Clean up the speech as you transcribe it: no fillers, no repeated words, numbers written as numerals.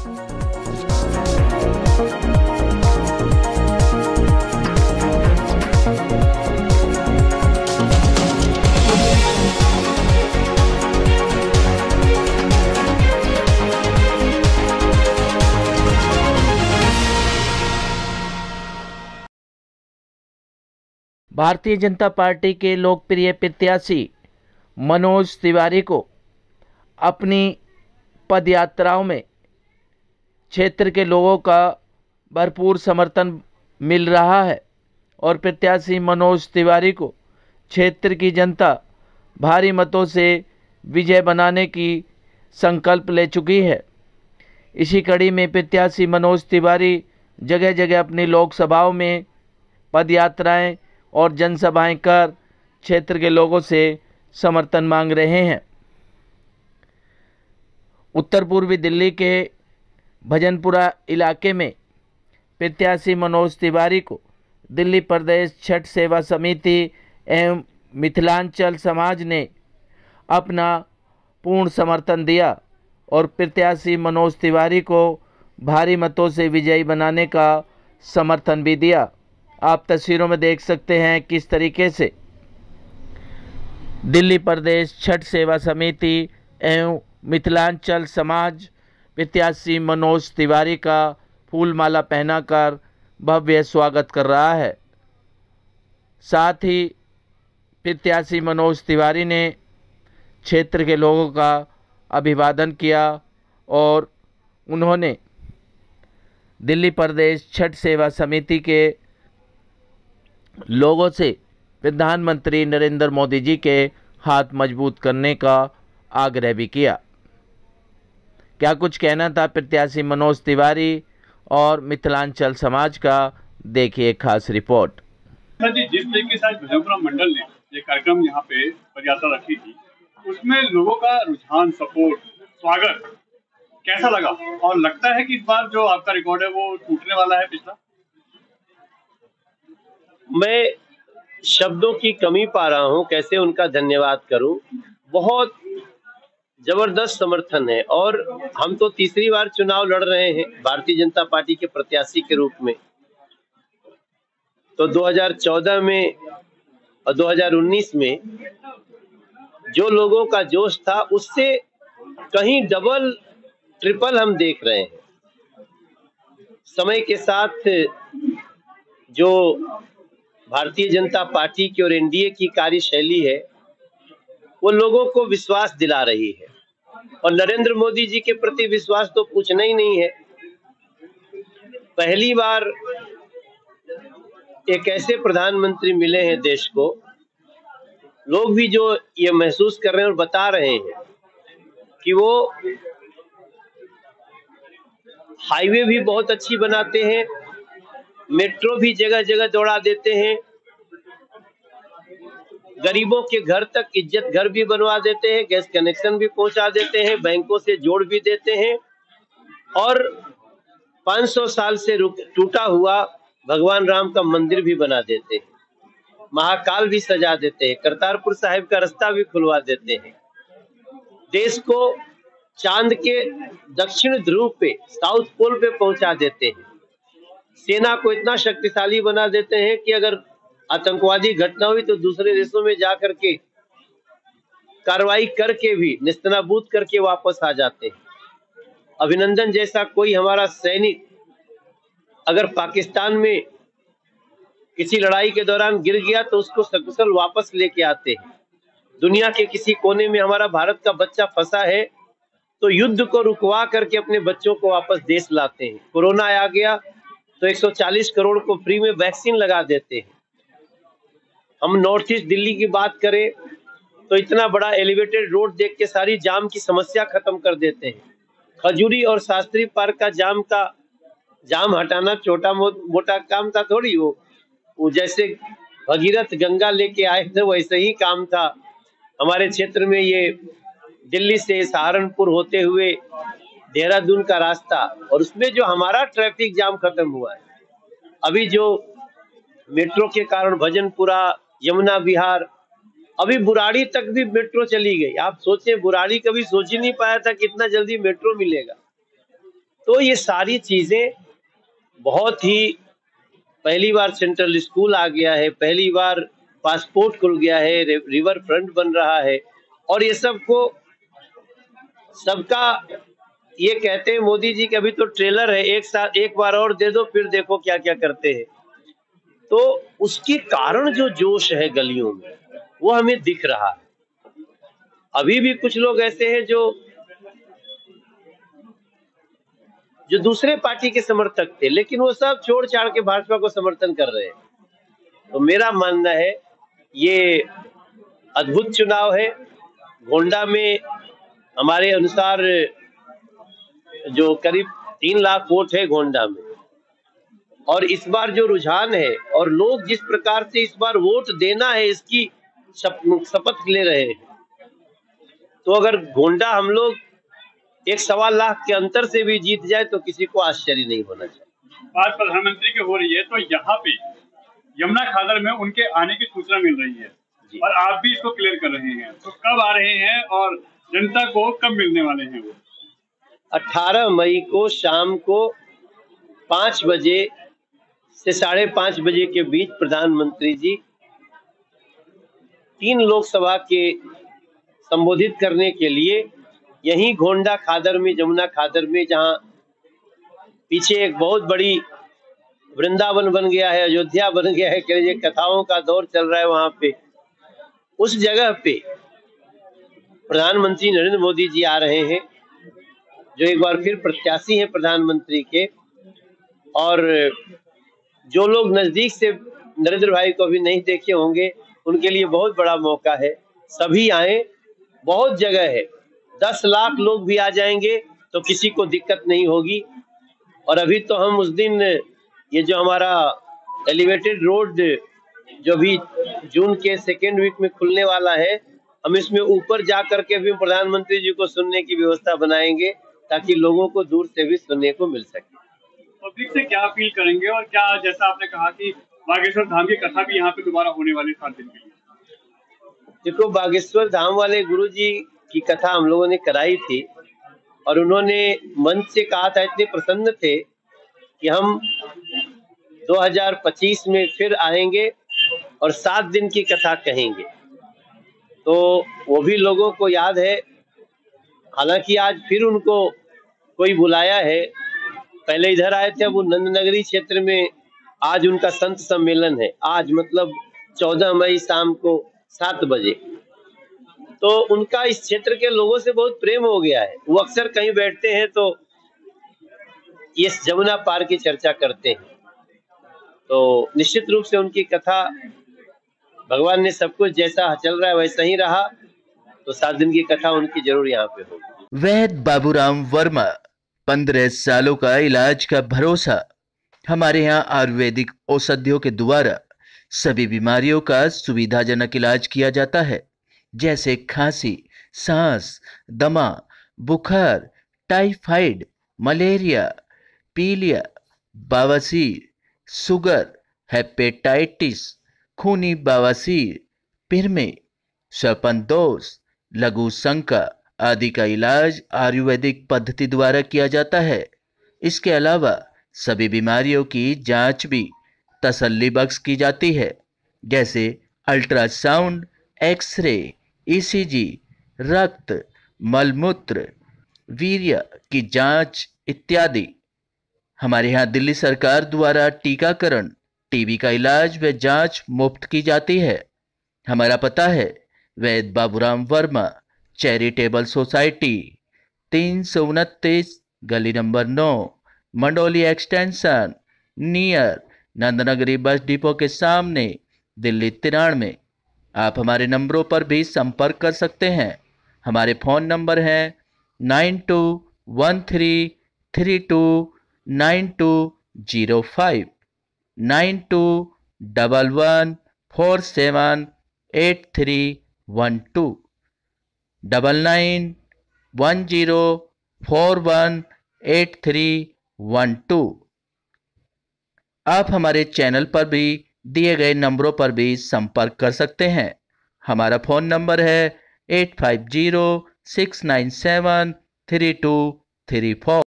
Bharatiya Janata party के लोकप्रिय प्रत्याशी मनोज तिवारी को अपनी पदयात्राओं में क्षेत्र के लोगों का भरपूर समर्थन मिल रहा है और प्रत्याशी मनोज तिवारी को क्षेत्र की जनता भारी मतों से विजय बनाने की संकल्प ले चुकी है। इसी कड़ी में प्रत्याशी मनोज तिवारी जगह जगह अपनी लोकसभाओं में पदयात्राएं और जनसभाएं कर क्षेत्र के लोगों से समर्थन मांग रहे हैं। उत्तर पूर्वी दिल्ली के भजनपुरा इलाके में प्रत्याशी मनोज तिवारी को दिल्ली प्रदेश छठ सेवा समिति एवं मिथिलांचल समाज ने अपना पूर्ण समर्थन दिया और प्रत्याशी मनोज तिवारी को भारी मतों से विजयी बनाने का समर्थन भी दिया। आप तस्वीरों में देख सकते हैं किस तरीके से दिल्ली प्रदेश छठ सेवा समिति एवं मिथिलांचल समाज प्रत्याशी मनोज तिवारी का फूल माला पहनाकर भव्य स्वागत कर रहा है। साथ ही प्रत्याशी मनोज तिवारी ने क्षेत्र के लोगों का अभिवादन किया और उन्होंने दिल्ली प्रदेश छठ सेवा समिति के लोगों से प्रधानमंत्री नरेंद्र मोदी जी के हाथ मजबूत करने का आग्रह भी किया। क्या कुछ कहना था प्रत्याशी मनोज तिवारी और मिथिलांचल समाज का, देखिए खास रिपोर्ट। जी, जिस तरीके से आज भजनपुरा मंडल ने ये कार्यक्रम यहाँ पे पदयात्रा रखी थी, उसमें लोगों का रुझान, सपोर्ट, स्वागत कैसा लगा और लगता है कि इस बार जो आपका रिकॉर्ड है वो टूटने वाला है पिछला? मैं शब्दों की कमी पा रहा हूं, कैसे उनका धन्यवाद करूं। बहुत जबरदस्त समर्थन है और हम तो तीसरी बार चुनाव लड़ रहे हैं भारतीय जनता पार्टी के प्रत्याशी के रूप में। तो 2014 में और 2019 में जो लोगों का जोश था उससे कहीं डबल ट्रिपल हम देख रहे हैं। समय के साथ जो भारतीय जनता पार्टी की और एनडीए की कार्यशैली है वो लोगों को विश्वास दिला रही है और नरेंद्र मोदी जी के प्रति विश्वास तो पूछना ही नहीं है। पहली बार एक ऐसे प्रधानमंत्री मिले हैं देश को, लोग भी जो ये महसूस कर रहे हैं और बता रहे हैं कि वो हाईवे भी बहुत अच्छी बनाते हैं, मेट्रो भी जगह जगह दौड़ा देते हैं, गरीबों के घर तक इज्जत घर भी बनवा देते हैं, गैस कनेक्शन भी पहुंचा देते हैं, बैंकों से जोड़ भी देते हैं और 500 साल से टूटा हुआ भगवान राम का मंदिर भी बना देते हैं, महाकाल भी सजा देते हैं, करतारपुर साहिब का रास्ता भी खुलवा देते हैं, देश को चांद के दक्षिण ध्रुव पे, साउथ पोल पे पहुंचा देते हैं, सेना को इतना शक्तिशाली बना देते हैं कि अगर आतंकवादी घटना हुई तो दूसरे देशों में जाकर के कार्रवाई करके भी निस्तनाबूद करके वापस आ जाते हैं। अभिनंदन जैसा कोई हमारा सैनिक अगर पाकिस्तान में किसी लड़ाई के दौरान गिर गया तो उसको सकुशल वापस लेके आते हैं। दुनिया के किसी कोने में हमारा भारत का बच्चा फंसा है तो युद्ध को रुकवा करके अपने बच्चों को वापस देश लाते हैं। कोरोना आ गया तो 140 करोड़ को फ्री में वैक्सीन लगा देते हैं। हम नॉर्थ ईस्ट दिल्ली की बात करें तो इतना बड़ा एलिवेटेड रोड देख के सारी जाम की समस्या खत्म कर देते हैं। खजूरी और शास्त्री पार्क का जाम हटाना छोटा मोटा काम था थोड़ी, वो जैसे भगीरथ गंगा लेके आए थे वैसे ही काम था। हमारे क्षेत्र में ये दिल्ली से सहारनपुर होते हुए देहरादून का रास्ता और उसमें जो हमारा ट्रैफिक जाम खत्म हुआ है। अभी जो मेट्रो के कारण भजनपुरा, यमुना विहार, अभी बुराड़ी तक भी मेट्रो चली गई। आप सोचें, बुराड़ी कभी सोच ही नहीं पाया था कि इतना जल्दी मेट्रो मिलेगा। तो ये सारी चीजें बहुत ही, पहली बार सेंट्रल स्कूल आ गया है, पहली बार पासपोर्ट खुल गया है, रिवर फ्रंट बन रहा है, और ये सबका ये कहते हैं मोदी जी के अभी तो ट्रेलर है, एक बार और दे दो फिर देखो क्या क्या करते हैं। तो उसके कारण जो जोश है गलियों में वो हमें दिख रहा है। अभी भी कुछ लोग ऐसे हैं जो दूसरे पार्टी के समर्थक थे, लेकिन वो सब छोड़ छाड़ के भाजपा को समर्थन कर रहे हैं। तो मेरा मानना है ये अद्भुत चुनाव है। गोंडा में हमारे अनुसार जो करीब 3 लाख वोट है गोंडा में, और इस बार जो रुझान है और लोग जिस प्रकार से इस बार वोट देना है इसकी शपथ ले रहे हैं, तो अगर गोंडा हम लोग 1.25 लाख के अंतर से भी जीत जाए तो किसी को आश्चर्य नहीं होना चाहिए। बात प्रधानमंत्री की हो रही है तो यहाँ पे यमुना खादर में उनके आने की सूचना मिल रही है और आप भी इसको क्लियर कर रहे हैं, तो कब आ रहे हैं और जनता को कब मिलने वाले हैं वो? 18 मई को शाम को 5 बजे से 5:30 बजे के बीच प्रधानमंत्री जी 3 लोकसभा के संबोधित करने के लिए यहीं गोंडा खादर में, जमुना खादर में, जहां पीछे एक बहुत बड़ी वृंदावन बन गया है, अयोध्या बन गया है, कह कथाओं का दौर चल रहा है वहां पे, उस जगह पे प्रधानमंत्री नरेंद्र मोदी जी आ रहे हैं, जो एक बार फिर प्रत्याशी हैं प्रधानमंत्री के। और जो लोग नजदीक से नरेंद्र भाई को अभी नहीं देखे होंगे उनके लिए बहुत बड़ा मौका है, सभी आए, बहुत जगह है, 10 लाख लोग भी आ जाएंगे तो किसी को दिक्कत नहीं होगी। और अभी तो हम उस दिन ये जो हमारा एलिवेटेड रोड जो भी जून के 2nd वीक में खुलने वाला है, हम इसमें ऊपर जा करके भी प्रधानमंत्री जी को सुनने की व्यवस्था बनाएंगे ताकि लोगों को दूर से भी सुनने को मिल सके। पब्लिक से क्या अपील करेंगे और क्या, जैसा आपने कहा कि बागेश्वर धाम की कथा भी यहाँ पे दोबारा होने वाली 7 दिन के लिए? देखो, बागेश्वर धाम वाले गुरु जी की कथा हम लोगों ने कराई थी और उन्होंने मंच से कहा था, इतने प्रसन्न थे कि हम 2025 में फिर आएंगे और 7 दिन की कथा कहेंगे। तो वो भी लोगों को याद है। हालांकि आज फिर उनको कोई बुलाया है, पहले इधर आए थे, वो नंदनगरी क्षेत्र में आज उनका संत सम्मेलन है, आज मतलब 14 मई शाम को 7 बजे। तो उनका इस क्षेत्र के लोगों से बहुत प्रेम हो गया है। वो अक्सर कहीं बैठते हैं तो ये जमुना पार की चर्चा करते हैं। तो निश्चित रूप से उनकी कथा, भगवान ने सब कुछ जैसा चल रहा है वैसा ही रहा, तो 7 दिन की कथा उनकी जरूर यहाँ पे होगी। वैद्य बाबूराम वर्मा, 15 सालों का इलाज का भरोसा। हमारे यहाँ आयुर्वेदिक औषधियों के द्वारा सभी बीमारियों का सुविधाजनक इलाज किया जाता है, जैसे खांसी, सांस, दमा, बुखार, टाइफाइड, मलेरिया, पीलिया, बवासीर, शुगर, हेपेटाइटिस, खूनी बवासीर, पिरमे, श्वपनदोष, लघु शंका आदि का इलाज आयुर्वेदिक पद्धति द्वारा किया जाता है। इसके अलावा सभी बीमारियों की जांच भी तसल्ली बख्श की जाती है, जैसे अल्ट्रासाउंड, एक्सरे, ईसीजी, रक्त, मलमूत्र, वीर्य की जांच इत्यादि। हमारे यहाँ दिल्ली सरकार द्वारा टीकाकरण, टीबी का इलाज व जांच मुफ्त की जाती है। हमारा पता है वैद्य बाबूराम वर्मा चैरिटेबल सोसाइटी, 329 गली number 9, Mandoli extension, near Nand Nagri bus depot के सामने, दिल्ली 93। आप हमारे नंबरों पर भी संपर्क कर सकते हैं। हमारे फ़ोन नंबर हैं 9213329205, 9211478312, 9910418312। आप हमारे चैनल पर भी दिए गए नंबरों पर भी संपर्क कर सकते हैं। हमारा फ़ोन नंबर है 8506973234।